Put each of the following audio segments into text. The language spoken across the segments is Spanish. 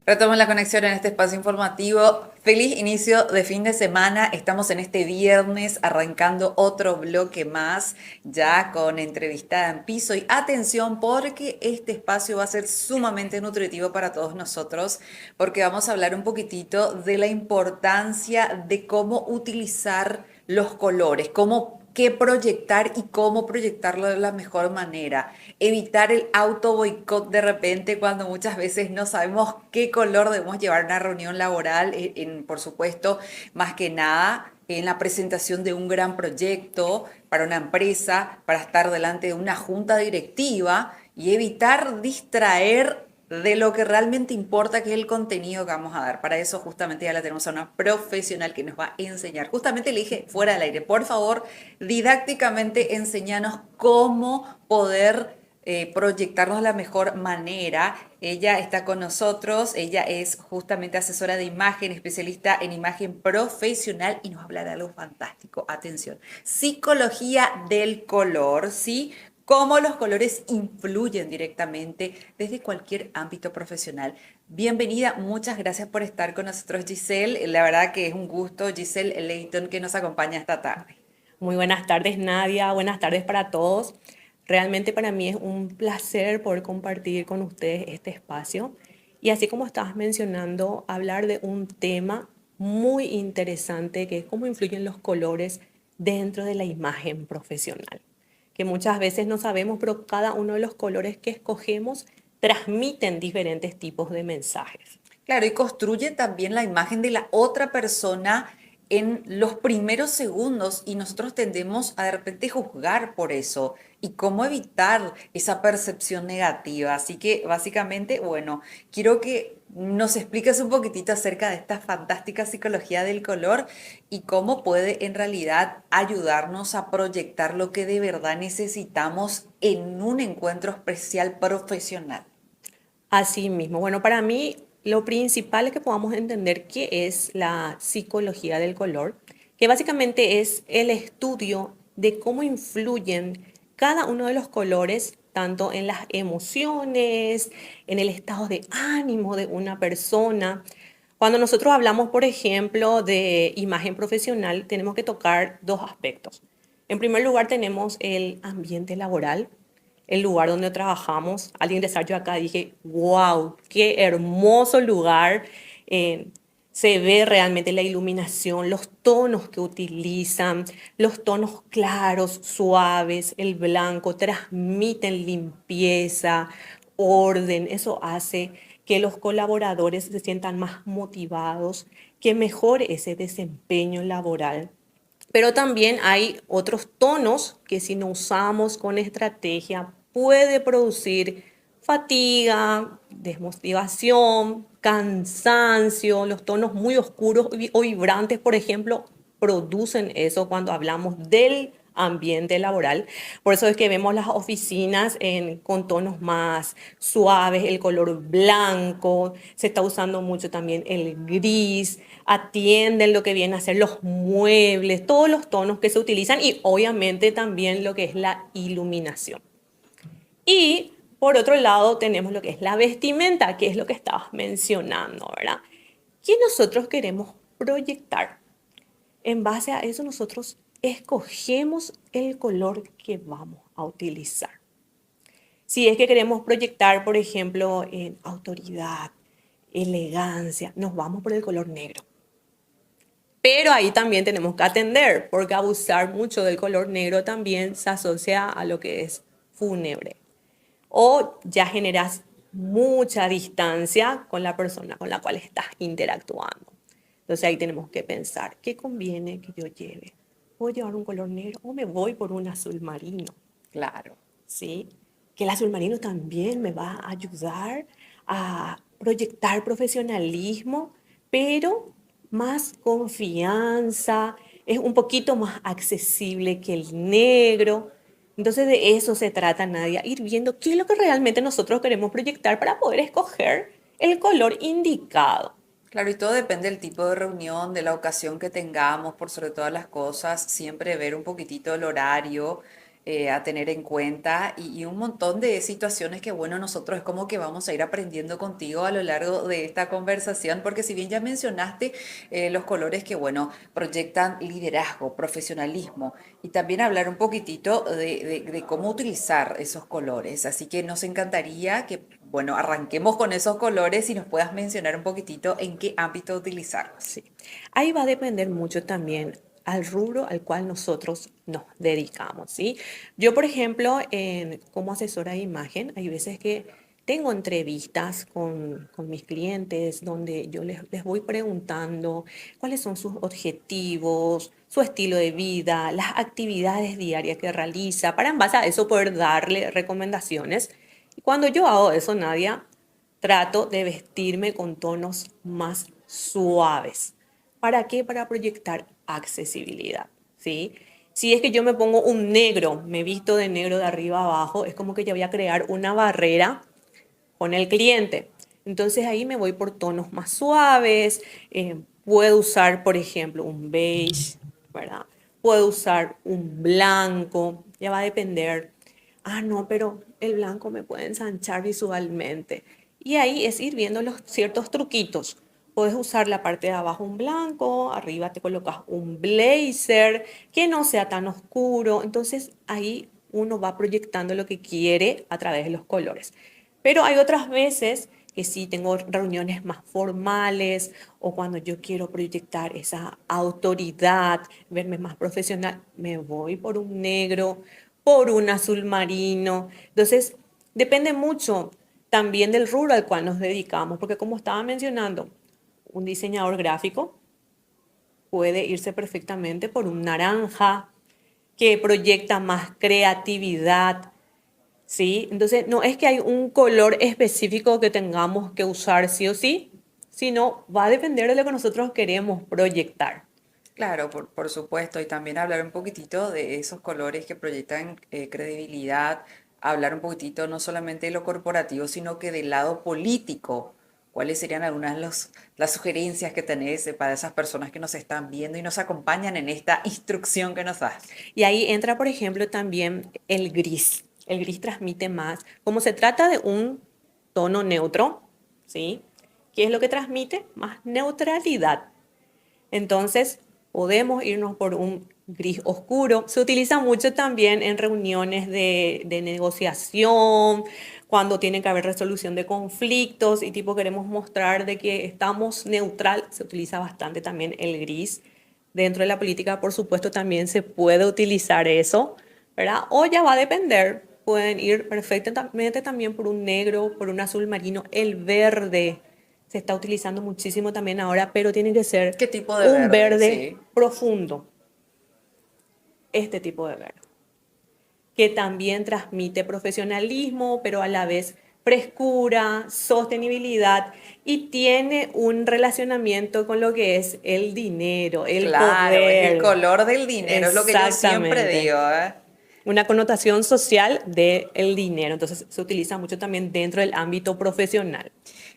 Retomamos la conexión en este espacio informativo. Feliz inicio de fin de semana. Estamos en este viernes arrancando otro bloque más, ya con entrevistada en piso. Y atención, porque este espacio va a ser sumamente nutritivo para todos nosotros, porque vamos a hablar un poquitito de la importancia de cómo utilizar los colores, cómo qué proyectar y cómo proyectarlo de la mejor manera. Evitar el auto boicot de repente cuando muchas veces no sabemos qué color debemos llevar a una reunión laboral, por supuesto, más que nada en la presentación de un gran proyecto para una empresa, para estar delante de una junta directiva y evitar distraer de lo que realmente importa, que es el contenido que vamos a dar. Para eso justamente ya la tenemos a una profesional que nos va a enseñar. Justamente le dije fuera del aire, por favor, didácticamente enseñanos cómo poder proyectarnos de la mejor manera. Ella está con nosotros, ella es justamente asesora de imagen, especialista en imagen profesional y nos habla de algo fantástico. Atención, psicología del color, ¿sí? Cómo los colores influyen directamente desde cualquier ámbito profesional. Bienvenida, muchas gracias por estar con nosotros, Giselle. La verdad que es un gusto, Giselle Leighton, que nos acompaña esta tarde. Muy buenas tardes, Nadia. Buenas tardes para todos. Realmente para mí es un placer poder compartir con ustedes este espacio. Y así como estabas mencionando, hablar de un tema muy interesante que es cómo influyen los colores dentro de la imagen profesional. Que muchas veces no sabemos, pero cada uno de los colores que escogemos transmiten diferentes tipos de mensajes. Claro, y construye también la imagen de la otra persona en los primeros segundos y nosotros tendemos a de repente juzgar por eso y cómo evitar esa percepción negativa. Así que básicamente, bueno, quiero que nos expliques un poquitito acerca de esta fantástica psicología del color y cómo puede en realidad ayudarnos a proyectar lo que de verdad necesitamos en un encuentro especial profesional. Así mismo. Bueno, para mí lo principal es que podamos entender qué es la psicología del color, que básicamente es el estudio de cómo influyen cada uno de los colores, tanto en las emociones, en el estado de ánimo de una persona. Cuando nosotros hablamos, por ejemplo, de imagen profesional, tenemos que tocar dos aspectos. En primer lugar, tenemos el ambiente laboral, el lugar donde trabajamos. Al ingresar yo acá dije, wow, qué hermoso lugar. Eh, Se ve realmente la iluminación, los tonos que utilizan, los tonos claros, suaves, el blanco, transmiten limpieza, orden. Eso hace que los colaboradores se sientan más motivados, que mejore ese desempeño laboral. Pero también hay otros tonos que si no usamos con estrategia puede producir fatiga, desmotivación, cansancio. Los tonos muy oscuros o vibrantes, por ejemplo, producen eso cuando hablamos del ambiente laboral. Por eso es que vemos las oficinas con tonos más suaves, el color blanco, se está usando mucho también el gris, atienden lo que vienen a ser los muebles, todos los tonos que se utilizan y obviamente también lo que es la iluminación. Y por otro lado tenemos lo que es la vestimenta, que es lo que estabas mencionando, ¿verdad? ¿Qué nosotros queremos proyectar? En base a eso nosotros escogemos el color que vamos a utilizar. Si es que queremos proyectar, por ejemplo, en autoridad, elegancia, nos vamos por el color negro. Pero ahí también tenemos que atender, porque abusar mucho del color negro también se asocia a lo que es fúnebre. O ya generas mucha distancia con la persona con la cual estás interactuando. Entonces ahí tenemos que pensar, ¿qué conviene que yo lleve? ¿Puedo llevar un color negro o me voy por un azul marino? Claro. ¿Sí? Que el azul marino también me va a ayudar a proyectar profesionalismo, pero más confianza, es un poquito más accesible que el negro. Entonces de eso se trata, Nadia, ir viendo qué es lo que realmente nosotros queremos proyectar para poder escoger el color indicado. Claro, y todo depende del tipo de reunión, de la ocasión que tengamos, por sobre todas las cosas, siempre ver un poquitito el horario, a tener en cuenta y un montón de situaciones que, bueno, nosotros es como que vamos a ir aprendiendo contigo a lo largo de esta conversación, porque si bien ya mencionaste los colores que, bueno, proyectan liderazgo, profesionalismo y también hablar un poquitito de cómo utilizar esos colores. Así que nos encantaría que, bueno, arranquemos con esos colores y nos puedas mencionar un poquitito en qué ámbito utilizarlos. Sí. Ahí va a depender mucho también al rubro al cual nosotros nos dedicamos, ¿sí? Yo, por ejemplo, como asesora de imagen, hay veces que tengo entrevistas con mis clientes donde yo les voy preguntando cuáles son sus objetivos, su estilo de vida, las actividades diarias que realiza, para en base a eso poder darle recomendaciones. Y cuando yo hago eso, Nadia, trato de vestirme con tonos más suaves. ¿Para qué? Para proyectar accesibilidad, ¿sí? Si es que yo me pongo un negro, me visto de negro de arriba a abajo, es como que yo voy a crear una barrera con el cliente. Entonces ahí me voy por tonos más suaves. Puedo usar, por ejemplo, un beige, ¿verdad? Puedo usar un blanco, ya va a depender. Ah, no, pero el blanco me puede ensanchar visualmente. Y ahí es ir viendo los ciertos truquitos. Puedes usar la parte de abajo un blanco, arriba te colocas un blazer que no sea tan oscuro. Entonces ahí uno va proyectando lo que quiere a través de los colores. Pero hay otras veces que sí tengo reuniones más formales o cuando yo quiero proyectar esa autoridad, verme más profesional, me voy por un negro, por un azul marino. Entonces, depende mucho también del rubro al cual nos dedicamos, porque como estaba mencionando, un diseñador gráfico puede irse perfectamente por un naranja que proyecta más creatividad. ¿Sí? Entonces, no es que hay un color específico que tengamos que usar sí o sí, sino va a depender de lo que nosotros queremos proyectar. Claro, por supuesto, y también hablar un poquitito de esos colores que proyectan credibilidad, hablar un poquitito no solamente de lo corporativo, sino que del lado político. ¿Cuáles serían algunas de las sugerencias que tenés para esas personas que nos están viendo y nos acompañan en esta instrucción que nos das? Y ahí entra, por ejemplo, también el gris. El gris transmite más. Como se trata de un tono neutro, ¿sí? ¿Qué es lo que transmite? Más neutralidad. Entonces, podemos irnos por un gris oscuro. Se utiliza mucho también en reuniones de negociación, cuando tiene que haber resolución de conflictos y tipo queremos mostrar de que estamos neutral, se utiliza bastante también el gris. Dentro de la política, por supuesto, también se puede utilizar eso, ¿verdad? O ya va a depender. Pueden ir perfectamente también por un negro, por un azul marino, el verde se está utilizando muchísimo también ahora, pero tiene que ser ¿Qué tipo de un verde? verde Sí. profundo, este tipo de verde, que también transmite profesionalismo, pero a la vez frescura, sostenibilidad y tiene un relacionamiento con lo que es el dinero, el Claro, es el poder. color del dinero, es lo que yo siempre Exactamente. digo, ¿eh? Una connotación social del dinero. Entonces se utiliza mucho también dentro del ámbito profesional.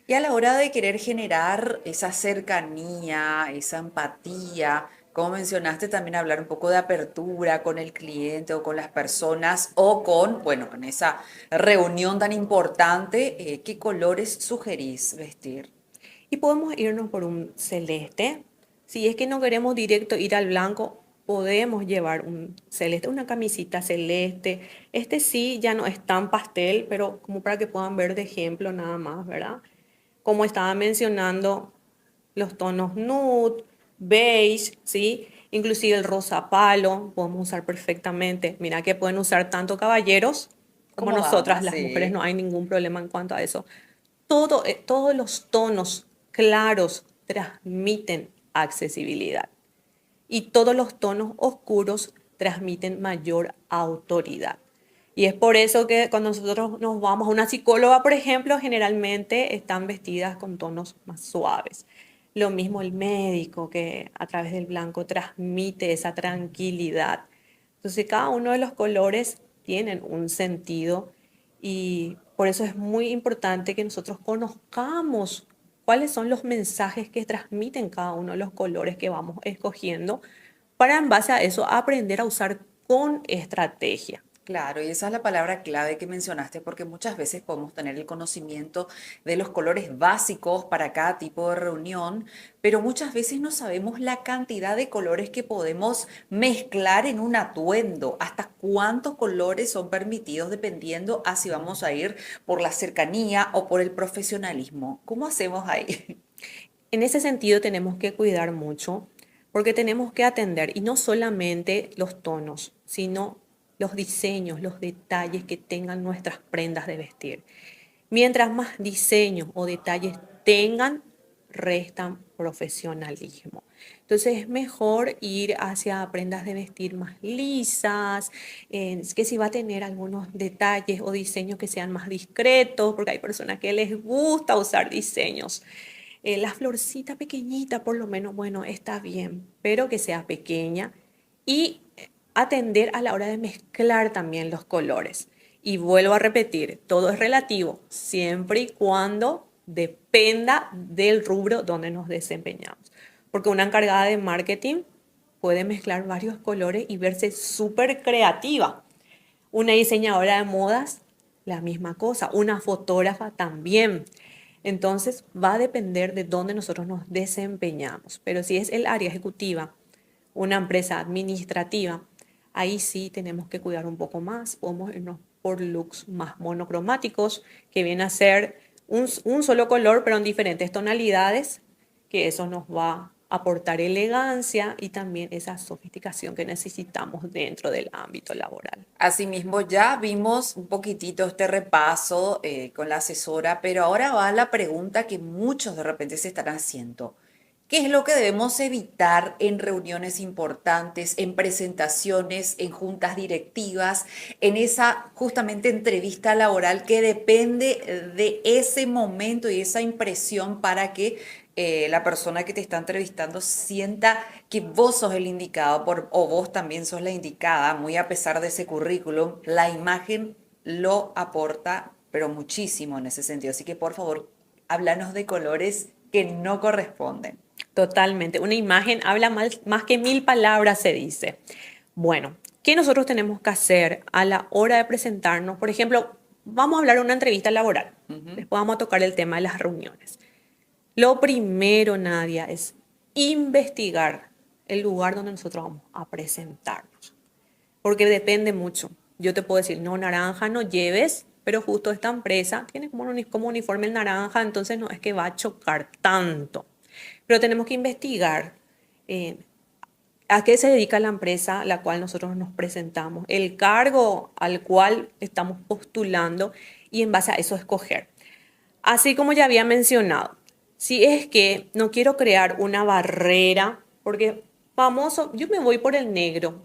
Y a la hora de querer generar esa cercanía, esa empatía, como mencionaste, también hablar un poco de apertura con el cliente o con las personas o con, bueno, con esa reunión tan importante, ¿qué colores sugerís vestir? Y podemos irnos por un celeste. Si es que no queremos directo ir al blanco, podemos llevar un celeste, una camisita celeste. Este sí ya no es tan pastel, pero como para que puedan ver de ejemplo nada más, ¿verdad? Como estaba mencionando, los tonos nude, beige, ¿sí? Inclusive el rosa palo, podemos usar perfectamente. Mira que pueden usar tanto caballeros como ¿Cómo nosotras, damas? las mujeres, Sí. no hay ningún problema en cuanto a eso. Todos los tonos claros transmiten accesibilidad y todos los tonos oscuros transmiten mayor autoridad. Y es por eso que cuando nosotros nos vamos a una psicóloga, por ejemplo, generalmente están vestidas con tonos más suaves. Lo mismo el médico que a través del blanco transmite esa tranquilidad. Entonces cada uno de los colores tienen un sentido y por eso es muy importante que nosotros conozcamos cuáles son los mensajes que transmiten cada uno de los colores que vamos escogiendo para en base a eso aprender a usar con estrategia. Claro, y esa es la palabra clave que mencionaste, porque muchas veces podemos tener el conocimiento de los colores básicos para cada tipo de reunión, pero muchas veces no sabemos la cantidad de colores que podemos mezclar en un atuendo, hasta cuántos colores son permitidos dependiendo a si vamos a ir por la cercanía o por el profesionalismo. ¿Cómo hacemos ahí? En ese sentido tenemos que cuidar mucho porque tenemos que atender y no solamente los tonos, sino los diseños, los detalles que tengan nuestras prendas de vestir. Mientras más diseños o detalles tengan, restan profesionalismo. Entonces es mejor ir hacia prendas de vestir más lisas, que si va a tener algunos detalles o diseños que sean más discretos, porque hay personas que les gusta usar diseños. La florcita pequeñita, por lo menos, bueno, está bien, pero que sea pequeña y atender a la hora de mezclar también los colores. Y vuelvo a repetir, todo es relativo, siempre y cuando dependa del rubro donde nos desempeñamos. Porque una encargada de marketing puede mezclar varios colores y verse súper creativa. Una diseñadora de modas, la misma cosa. Una fotógrafa también. Entonces va a depender de dónde nosotros nos desempeñamos. Pero si es el área ejecutiva, una empresa administrativa, ahí sí tenemos que cuidar un poco más. Podemos irnos por looks más monocromáticos, que viene a ser un solo color, pero en diferentes tonalidades, que eso nos va a aportar elegancia y también esa sofisticación que necesitamos dentro del ámbito laboral. Asimismo, ya vimos un poquitito este repaso con la asesora, pero ahora va la pregunta que muchos de repente se están haciendo. ¿Qué es lo que debemos evitar en reuniones importantes, en presentaciones, en juntas directivas, en esa justamente entrevista laboral que depende de ese momento y esa impresión para que la persona que te está entrevistando sienta que vos sos el indicado o vos también sos la indicada, muy a pesar de ese currículum, la imagen lo aporta, pero muchísimo en ese sentido. Así que por favor, háblanos de colores que no corresponden. Totalmente. Una imagen habla más que mil palabras, se dice. Bueno, ¿qué nosotros tenemos que hacer a la hora de presentarnos? Por ejemplo, vamos a hablar de una entrevista laboral. Ujú. Después vamos a tocar el tema de las reuniones. Lo primero, Nadia, es investigar el lugar donde nosotros vamos a presentarnos. Porque depende mucho. Yo te puedo decir, no, naranja no lleves, pero justo esta empresa tiene como uniforme el naranja, entonces no es que va a chocar tanto. Pero tenemos que investigar eh, a qué se dedica la empresa a la cual nosotros nos presentamos, el cargo al cual estamos postulando y en base a eso escoger. Así como ya había mencionado, si es que no quiero crear una barrera, porque famoso, yo me voy por el negro.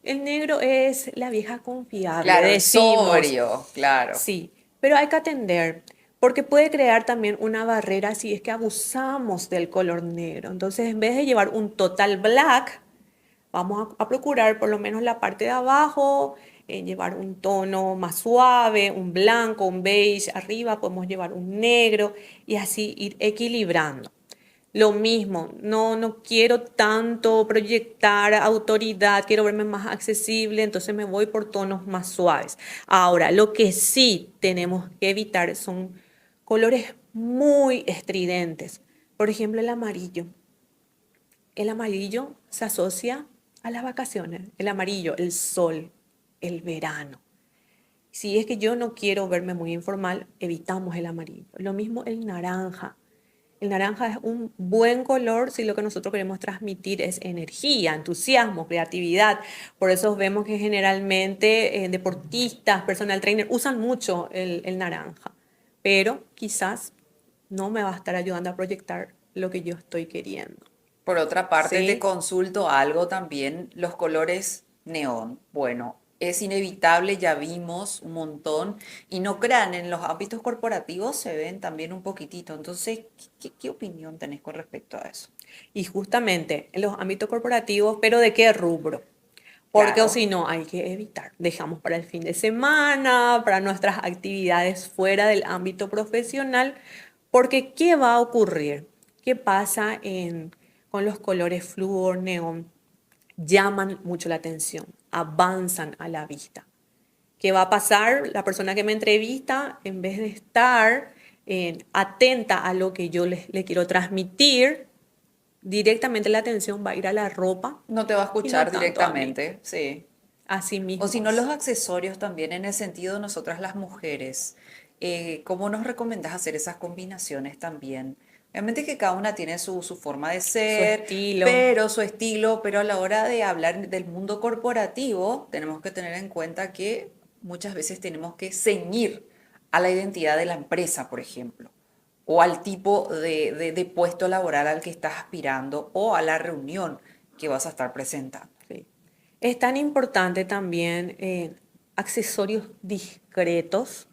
El negro es la vieja confiable, Claro, el decimos. sobrio, claro. Sí, pero hay que atender, porque puede crear también una barrera si es que abusamos del color negro. Entonces, en vez de llevar un total black, vamos a procurar por lo menos la parte de abajo, llevar un tono más suave, un blanco, un beige, arriba podemos llevar un negro y así ir equilibrando. Lo mismo, no quiero tanto proyectar autoridad, quiero verme más accesible, entonces me voy por tonos más suaves. Ahora, lo que sí tenemos que evitar son colores muy estridentes. Por ejemplo, el amarillo. El amarillo se asocia a las vacaciones, el amarillo, el sol, el verano. Si es que yo no quiero verme muy informal, evitamos el amarillo. Lo mismo el naranja. El naranja es un buen color si lo que nosotros queremos transmitir es energía, entusiasmo, creatividad. Por eso vemos que generalmente deportistas, personal trainer usan mucho el naranja. Pero quizás no me va a estar ayudando a proyectar lo que yo estoy queriendo. Por otra parte, te ¿Sí? consulto algo también, los colores neón. Bueno, es inevitable, ya vimos un montón, y no crean, en los ámbitos corporativos se ven también un poquitito. Entonces, ¿qué opinión tenés con respecto a eso? Y justamente en los ámbitos corporativos, pero ¿de qué rubro? Porque o Claro. si no, hay que evitar. Dejamos para el fin de semana, para nuestras actividades fuera del ámbito profesional, porque ¿qué va a ocurrir? ¿Qué pasa con los colores flúor, neón? Llaman mucho la atención, avanzan a la vista. ¿Qué va a pasar? La persona que me entrevista, en vez de estar atenta a lo que yo le quiero transmitir, directamente la atención va a ir a la ropa No te va a y no escuchar tanto a mí. directamente, sí. Así O si mismo no, los es. accesorios también en el sentido de nosotras las mujeres. ¿Cómo nos recomendás hacer esas combinaciones también? Obviamente que cada una tiene su forma de Su ser, estilo. pero su estilo, pero a la hora de hablar del mundo corporativo, tenemos que tener en cuenta que muchas veces tenemos que ceñir a la identidad de la empresa, por ejemplo, o al tipo de puesto laboral al que estás aspirando o a la reunión que vas a estar presentando. Sí. Es tan importante también accesorios discretos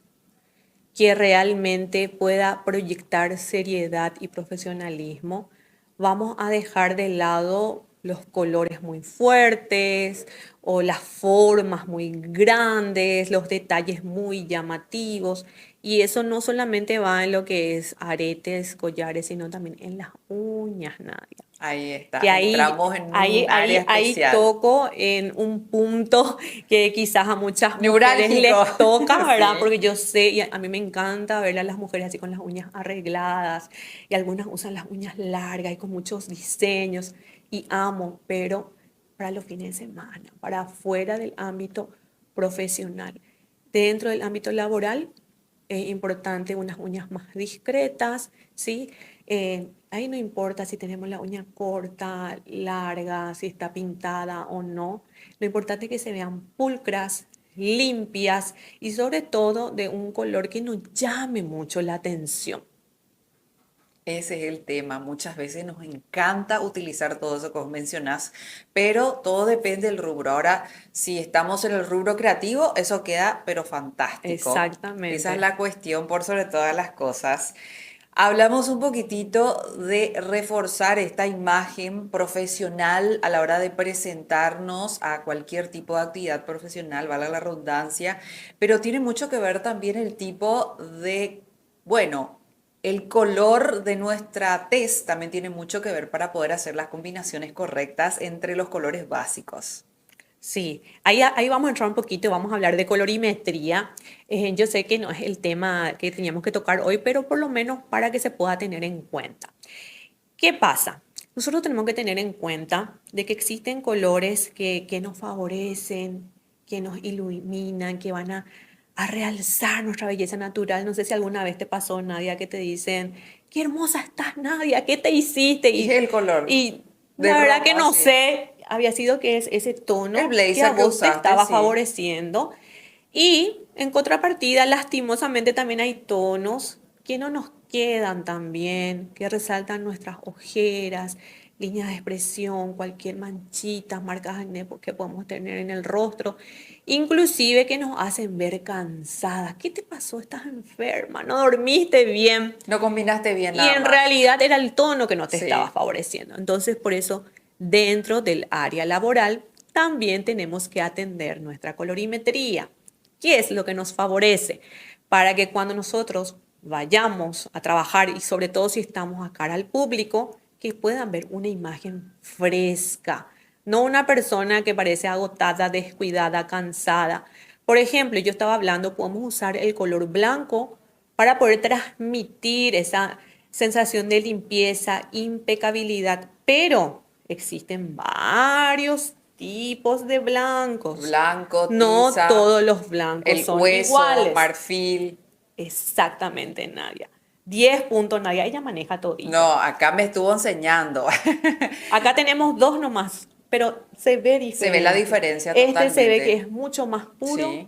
que realmente pueda proyectar seriedad y profesionalismo. Vamos a dejar de lado los colores muy fuertes o las formas muy grandes, los detalles muy llamativos. Y eso no solamente va en lo que es aretes, collares, sino también en las uñas, Nadia, Ahí que está, entramos en un área ahí especial. toco en un punto que quizás a muchas mujeres Neurálgico, les toca, ¿verdad? sí. Porque yo sé, y a mí me encanta ver a las mujeres así con las uñas arregladas, y algunas usan las uñas largas y con muchos diseños, y amo, pero para los fines de semana, para fuera del ámbito profesional. Dentro del ámbito laboral, es importante unas uñas más discretas, ¿sí? Ahí no importa si tenemos la uña corta, larga, si está pintada o no. Lo importante es que se vean pulcras, limpias y sobre todo de un color que nos llame mucho la atención. Ese es el tema. Muchas veces nos encanta utilizar todo eso que vos mencionás, pero todo depende del rubro. Ahora, si estamos en el rubro creativo, eso queda pero fantástico. Esa es Exactamente. la cuestión por sobre todas las cosas. Hablamos un poquitito de reforzar esta imagen profesional a la hora de presentarnos a cualquier tipo de actividad profesional, valga la redundancia, pero tiene mucho que ver también el tipo de, bueno, el color de nuestra tez también tiene mucho que ver para poder hacer las combinaciones correctas entre los colores básicos. Sí, ahí vamos a entrar un poquito y vamos a hablar de colorimetría. Yo sé que no es el tema que teníamos que tocar hoy, pero por lo menos para que se pueda tener en cuenta. ¿Qué pasa? Nosotros tenemos que tener en cuenta de que existen colores que nos favorecen, que nos iluminan, que van a realzar nuestra belleza natural. No sé si alguna vez te pasó, Nadia, que te dicen, qué hermosa estás, Nadia, ¿qué te hiciste? Y el color Y de la verdad que ropa, no sí. sé, había sido que es ese El tono que a blazer que vos te usaste, estaba sí. favoreciendo. Y en contrapartida, lastimosamente también hay tonos que no nos quedan tan bien, que resaltan nuestras ojeras, líneas de expresión, cualquier manchita, marcas de acné que podemos tener en el rostro, inclusive que nos hacen ver cansadas. ¿Qué te pasó? ¿Estás enferma? ¿No dormiste bien? No combinaste bien Y nada en más. realidad era el tono que no te estaba Sí. favoreciendo. Entonces, por eso, dentro del área laboral, también tenemos que atender nuestra colorimetría. ¿Qué es lo que nos favorece? Para que cuando nosotros vayamos a trabajar y sobre todo si estamos a cara al público, que puedan ver una imagen fresca, no una persona que parece agotada, descuidada, cansada. Por ejemplo, yo estaba hablando, podemos usar el color blanco para poder transmitir esa sensación de limpieza, impecabilidad, pero existen varios tipos de blancos. Blanco, No tiza, todos los blancos el son hueso, iguales. marfil. Exactamente, Nadia. 10 puntos, Nadia. Ella maneja todito. No, acá me estuvo enseñando. Acá tenemos dos nomás, pero se ve Se ve la diferente. diferencia Este se ve que totalmente. es mucho más puro Sí,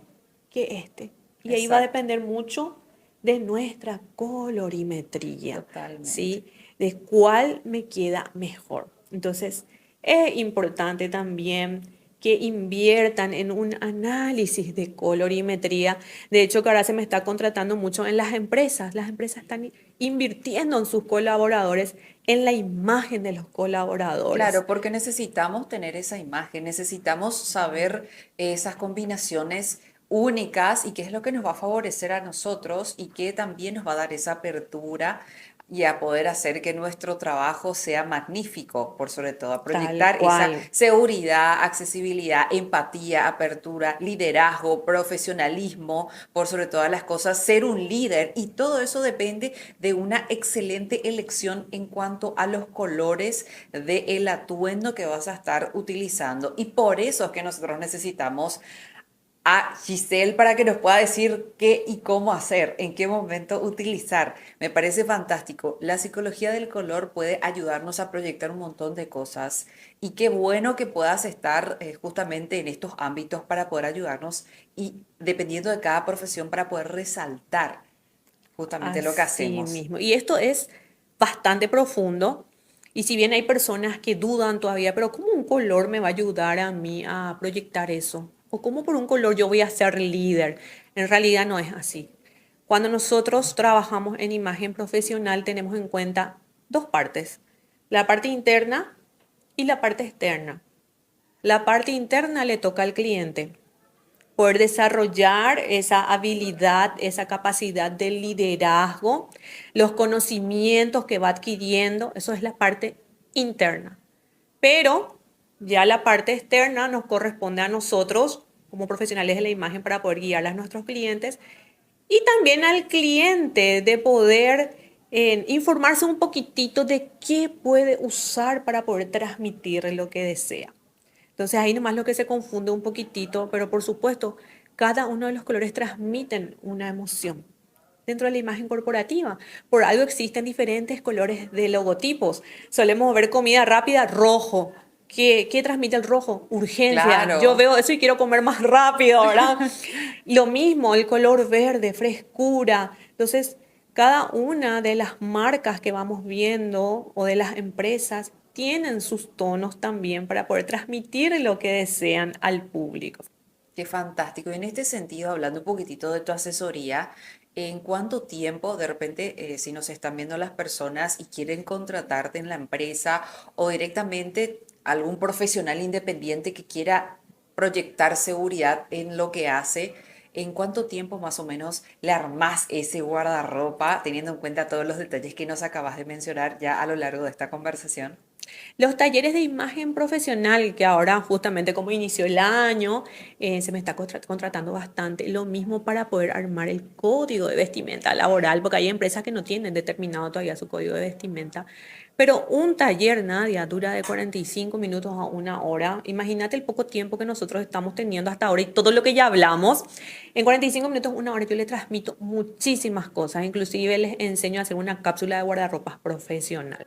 que este. Y ahí va a exacto, depender mucho de nuestra colorimetría, totalmente. ¿sí? De cuál me queda mejor. Entonces, es importante también que inviertan en un análisis de colorimetría. De hecho, que ahora se me está contratando mucho en las empresas. Las empresas están invirtiendo en sus colaboradores, en la imagen de los colaboradores. Claro, porque necesitamos tener esa imagen, necesitamos saber esas combinaciones únicas y qué es lo que nos va a favorecer a nosotros y qué también nos va a dar esa apertura y a poder hacer que nuestro trabajo sea magnífico, por sobre todo, a Tal proyectar esa cual. seguridad, accesibilidad, empatía, apertura, liderazgo, profesionalismo, por sobre todas las cosas, ser un líder y todo eso depende de una excelente elección en cuanto a los colores del atuendo que vas a estar utilizando. Y por eso es que nosotros necesitamos a Giselle para que nos pueda decir qué y cómo hacer, en qué momento utilizar. Me parece fantástico. La psicología del color puede ayudarnos a proyectar un montón de cosas y qué bueno que puedas estar justamente en estos ámbitos para poder ayudarnos y dependiendo de cada profesión para poder resaltar justamente lo que Así hacemos. mismo. Y esto es bastante profundo. Y si bien hay personas que dudan todavía, pero ¿cómo un color me va a ayudar a mí a proyectar eso? ¿O cómo por un color yo voy a ser líder? En realidad no es así. Cuando nosotros trabajamos en imagen profesional tenemos en cuenta dos partes, la parte interna y la parte externa. La parte interna le toca al cliente poder desarrollar esa habilidad, esa capacidad de liderazgo, los conocimientos que va adquiriendo, eso es la parte interna. Pero ya la parte externa nos corresponde a nosotros como profesionales de la imagen para poder guiar a nuestros clientes y también al cliente de poder informarse un poquitito de qué puede usar para poder transmitir lo que desea. Entonces ahí nomás lo que se confunde un poquitito, pero por supuesto, cada uno de los colores transmiten una emoción dentro de la imagen corporativa. Por algo existen diferentes colores de logotipos. Solemos ver comida rápida, rojo. ¿Qué transmite el rojo? Urgencia. Yo Claro. veo eso y quiero comer más rápido, ¿verdad? Lo mismo, el color verde, frescura. Entonces, cada una de las marcas que vamos viendo o de las empresas tienen sus tonos también para poder transmitir lo que desean al público. Qué fantástico. Y en este sentido, hablando un poquitito de tu asesoría, ¿en cuánto tiempo de repente, si nos están viendo las personas y quieren contratarte en la empresa o directamente algún profesional independiente que quiera proyectar seguridad en lo que hace, en cuánto tiempo más o menos le armás ese guardarropa, teniendo en cuenta todos los detalles que nos acabas de mencionar ya a lo largo de esta conversación? Los talleres de imagen profesional, que ahora justamente como inició el año, se me está contratando bastante. Lo mismo para poder armar el código de vestimenta laboral, porque hay empresas que no tienen determinado todavía su código de vestimenta. Pero un taller, Nadia, dura de 45 minutos a una hora. Imagínate el poco tiempo que nosotros estamos teniendo hasta ahora y todo lo que ya hablamos. En 45 minutos, una hora, yo les transmito muchísimas cosas. Inclusive les enseño a hacer una cápsula de guardarropas profesional.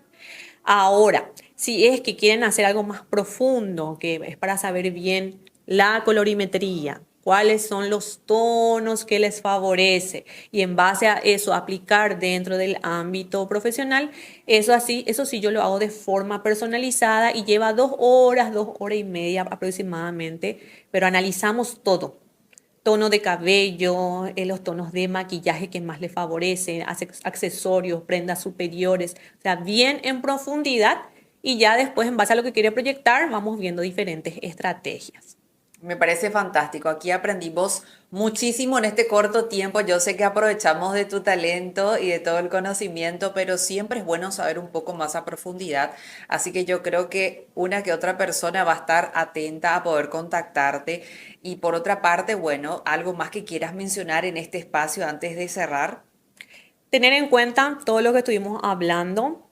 Ahora, si es que quieren hacer algo más profundo, que es para saber bien la colorimetría, cuáles son los tonos que les favorece y en base a eso aplicar dentro del ámbito profesional, eso sí yo lo hago de forma personalizada y lleva 2 horas, 2 horas y media aproximadamente, pero analizamos todo tono de cabello, los tonos de maquillaje que más le favorecen, accesorios, prendas superiores, o sea, bien en profundidad y ya después en base a lo que quiere proyectar vamos viendo diferentes estrategias. Me parece fantástico. Aquí aprendimos muchísimo en este corto tiempo. Yo sé que aprovechamos de tu talento y de todo el conocimiento, pero siempre es bueno saber un poco más a profundidad. Así que yo creo que una que otra persona va a estar atenta a poder contactarte. Y por otra parte, bueno, algo más que quieras mencionar en este espacio antes de cerrar. Tener en cuenta todo lo que estuvimos hablando.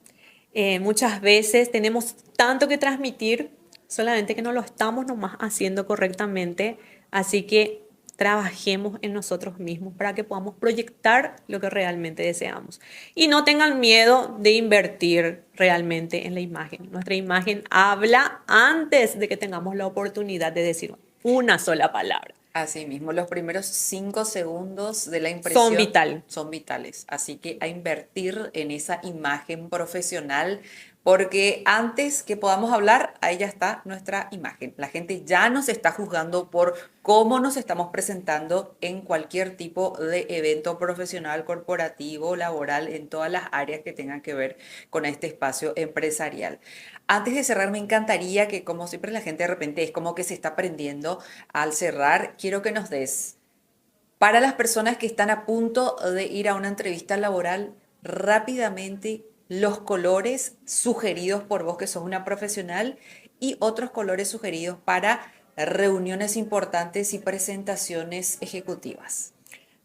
Muchas veces tenemos tanto que transmitir, solamente que no lo estamos nomás haciendo correctamente. Así que trabajemos en nosotros mismos para que podamos proyectar lo que realmente deseamos. Y no tengan miedo de invertir realmente en la imagen. Nuestra imagen habla antes de que tengamos la oportunidad de decir una sola palabra. Así mismo, los primeros 5 segundos de la Son impresión vital. son vitales, así que a invertir en esa imagen profesional, porque antes que podamos hablar, ahí ya está nuestra imagen. La gente ya nos está juzgando por cómo nos estamos presentando en cualquier tipo de evento profesional, corporativo, laboral, en todas las áreas que tengan que ver con este espacio empresarial. Antes de cerrar, me encantaría que, como siempre, la gente de repente es como que se está aprendiendo. Al cerrar, quiero que nos des, para las personas que están a punto de ir a una entrevista laboral, rápidamente los colores sugeridos por vos, que sos una profesional, y otros colores sugeridos para reuniones importantes y presentaciones ejecutivas.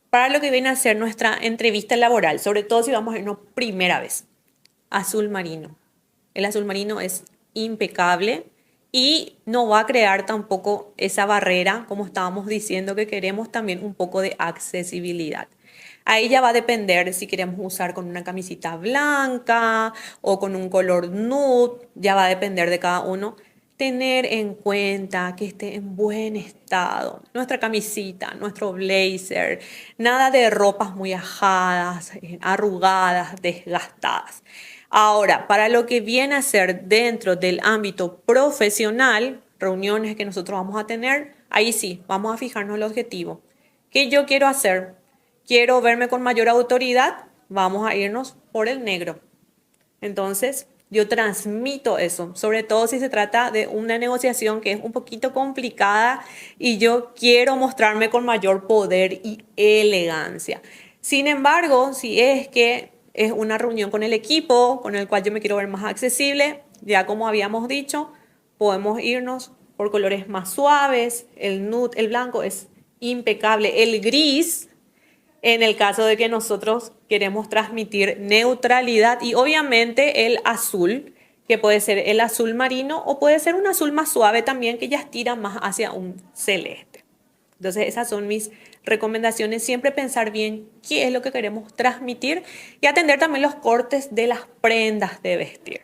Para lo que viene a ser nuestra entrevista laboral, sobre todo si vamos a irnos primera vez, azul marino. El azul marino es impecable y no va a crear tampoco esa barrera, como estábamos diciendo, que queremos también un poco de accesibilidad. Ahí ya va a depender si queremos usar con una camisita blanca o con un color nude, ya va a depender de cada uno. Tener en cuenta que esté en buen estado nuestra camisita, nuestro blazer, nada de ropas muy ajadas, arrugadas, desgastadas. Ahora, para lo que viene a ser dentro del ámbito profesional, reuniones que nosotros vamos a tener, ahí sí, vamos a fijarnos el objetivo. ¿Qué yo quiero hacer? ¿Quiero verme con mayor autoridad? Vamos a irnos por el negro. Entonces, yo transmito eso, sobre todo si se trata de una negociación que es un poquito complicada y yo quiero mostrarme con mayor poder y elegancia. Sin embargo, si es que es una reunión con el equipo, con el cual yo me quiero ver más accesible, ya como habíamos dicho, podemos irnos por colores más suaves, el nude, el blanco es impecable, el gris en el caso de que nosotros queremos transmitir neutralidad y obviamente el azul, que puede ser el azul marino o puede ser un azul más suave también que ya estira más hacia un celeste. Entonces esas son mis recomendaciones, siempre pensar bien qué es lo que queremos transmitir y atender también los cortes de las prendas de vestir.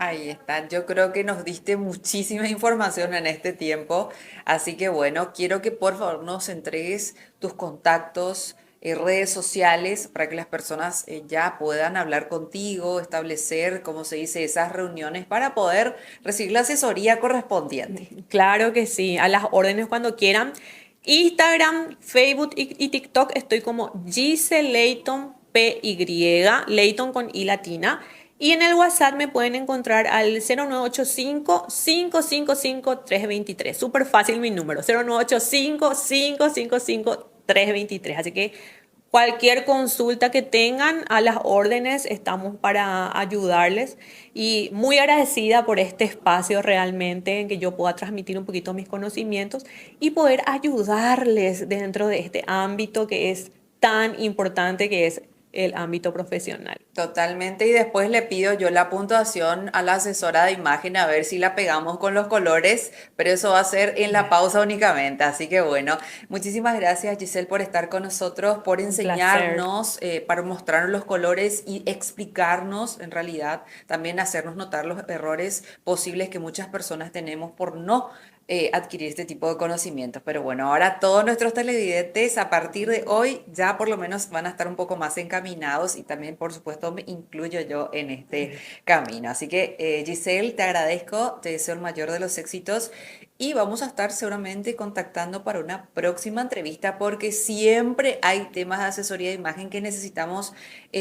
Ahí está, yo creo que nos diste muchísima información en este tiempo, así que bueno, quiero que por favor nos entregues tus contactos, redes sociales, para que las personas ya puedan hablar contigo, establecer, como se dice, esas reuniones para poder recibir la asesoría correspondiente. Claro que sí, a las órdenes cuando quieran. Instagram, Facebook y TikTok estoy como Giselle Leighton PY, Leighton con I latina. Y en el WhatsApp me pueden encontrar al 0985-555-323. Súper fácil mi número, 0985-555-323. Así que cualquier consulta que tengan, a las órdenes, estamos para ayudarles. Y muy agradecida por este espacio realmente en que yo pueda transmitir un poquito mis conocimientos y poder ayudarles dentro de este ámbito que es tan importante, que es el ámbito profesional. Totalmente, y después le pido yo la puntuación a la asesora de imagen a ver si la pegamos con los colores, pero eso va a ser en la pausa únicamente. Así que bueno, muchísimas gracias Giselle por estar con nosotros, por Un placer. enseñarnos, para mostrarnos los colores y explicarnos en realidad, también hacernos notar los errores posibles que muchas personas tenemos por no adquirir este tipo de conocimientos. Pero bueno, ahora todos nuestros televidentes a partir de hoy ya por lo menos van a estar un poco más encaminados y también por supuesto me incluyo yo en este camino. Así que Giselle, te agradezco, te deseo el mayor de los éxitos y vamos a estar seguramente contactando para una próxima entrevista porque siempre hay temas de asesoría de imagen que necesitamos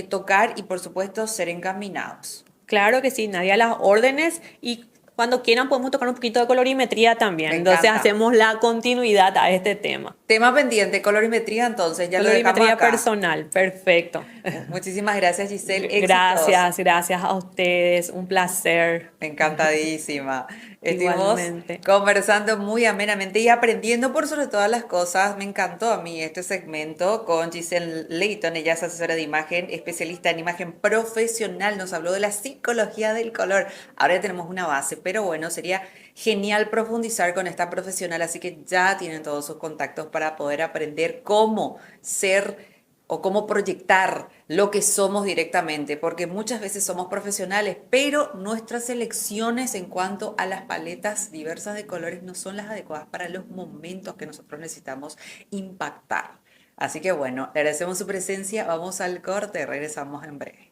tocar y por supuesto ser encaminados. Claro que sí, Nadia, las órdenes y cuando quieran podemos tocar un poquito de colorimetría también. Me Entonces encanta. hacemos la continuidad a este tema. Tema pendiente, colorimetría, entonces ya lo dejamos Colorimetría acá. personal, perfecto. Muchísimas gracias, Giselle. Éxitos. Gracias, gracias a ustedes. Un placer. Encantadísima. Estuvimos Igualmente. conversando muy amenamente y aprendiendo por sobre todas las cosas. Me encantó a mí este segmento con Giselle Leighton. Ella es asesora de imagen, especialista en imagen profesional. Nos habló de la psicología del color. Ahora ya tenemos una base, pero bueno, sería genial profundizar con esta profesional. Así que ya tienen todos sus contactos para poder aprender cómo ser o cómo proyectar lo que somos directamente, porque muchas veces somos profesionales, pero nuestras elecciones en cuanto a las paletas diversas de colores no son las adecuadas para los momentos que nosotros necesitamos impactar. Así que bueno, le agradecemos su presencia, vamos al corte, regresamos en breve.